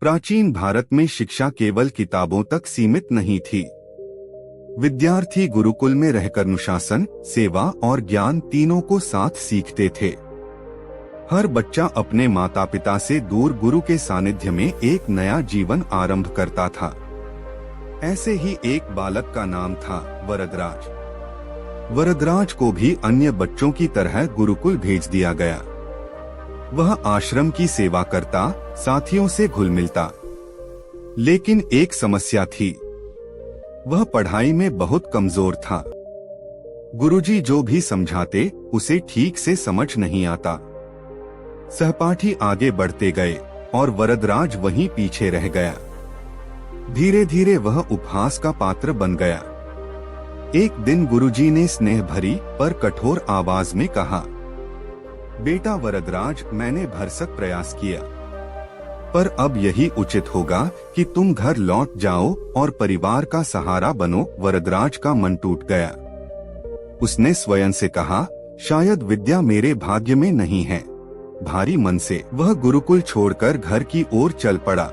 प्राचीन भारत में शिक्षा केवल किताबों तक सीमित नहीं थी। विद्यार्थी गुरुकुल में रहकर अनुशासन, सेवा और ज्ञान तीनों को साथ सीखते थे। हर बच्चा अपने माता पिता से दूर गुरु के सानिध्य में एक नया जीवन आरंभ करता था। ऐसे ही एक बालक का नाम था वरदराज। वरदराज को भी अन्य बच्चों की तरह गुरुकुल भेज दिया गया। वह आश्रम की सेवा करता, साथियों से घुल मिलता। लेकिन एक समस्या थी, वह पढ़ाई में बहुत कमजोर था। गुरुजी जो भी समझाते उसे ठीक से समझ नहीं आता। सहपाठी आगे बढ़ते गए और वरदराज वहीं पीछे रह गया। धीरे धीरे वह उपहास का पात्र बन गया। एक दिन गुरुजी ने स्नेह भरी पर कठोर आवाज में कहा, बेटा वरदराज, मैंने भरसक प्रयास किया, पर अब यही उचित होगा कि तुम घर लौट जाओ और परिवार का सहारा बनो। वरदराज का मन टूट गया। उसने स्वयं से कहा, शायद विद्या मेरे भाग्य में नहीं है। भारी मन से वह गुरुकुल छोड़कर घर की ओर चल पड़ा।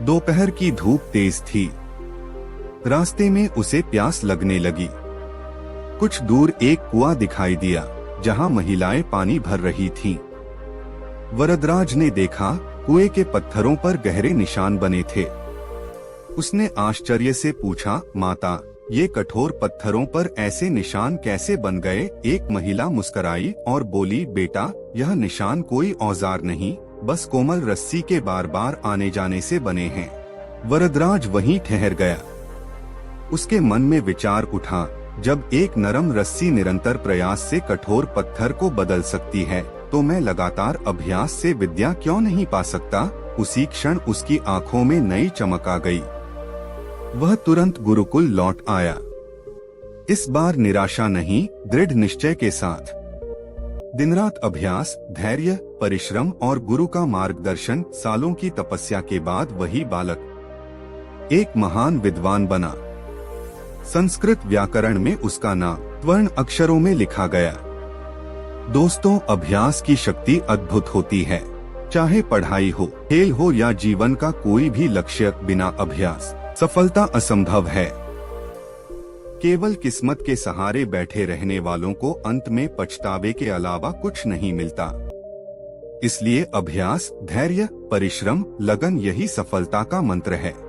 दोपहर की धूप तेज थी। रास्ते में उसे प्यास लगने लगी। कुछ दूर एक कुआं दिखाई दिया जहां महिलाएं पानी भर रही थीं। वरदराज ने देखा, कुएं के पत्थरों पर गहरे निशान बने थे। उसने आश्चर्य से पूछा, माता, ये कठोर पत्थरों पर ऐसे निशान कैसे बन गए? एक महिला मुस्कुराई और बोली, बेटा, यह निशान कोई औजार नहीं, बस कोमल रस्सी के बार बार आने जाने से बने हैं। वरदराज वहीं ठहर गया। उसके मन में विचार उठा, जब एक नरम रस्सी निरंतर प्रयास से कठोर पत्थर को बदल सकती है, तो मैं लगातार अभ्यास से विद्या क्यों नहीं पा सकता? उसी क्षण उसकी आंखों में नई चमक आ गई। वह तुरंत गुरुकुल लौट आया। इस बार निराशा नहीं, दृढ़ निश्चय के साथ। दिन रात अभ्यास, धैर्य, परिश्रम और गुरु का मार्गदर्शन, सालों की तपस्या के बाद वही बालक एक महान विद्वान बना। संस्कृत व्याकरण में उसका नाम स्वर्ण अक्षरों में लिखा गया। दोस्तों, अभ्यास की शक्ति अद्भुत होती है। चाहे पढ़ाई हो, खेल हो या जीवन का कोई भी लक्ष्य, बिना अभ्यास सफलता असंभव है। केवल किस्मत के सहारे बैठे रहने वालों को अंत में पछतावे के अलावा कुछ नहीं मिलता। इसलिए अभ्यास, धैर्य, परिश्रम, लगन यही सफलता का मंत्र है।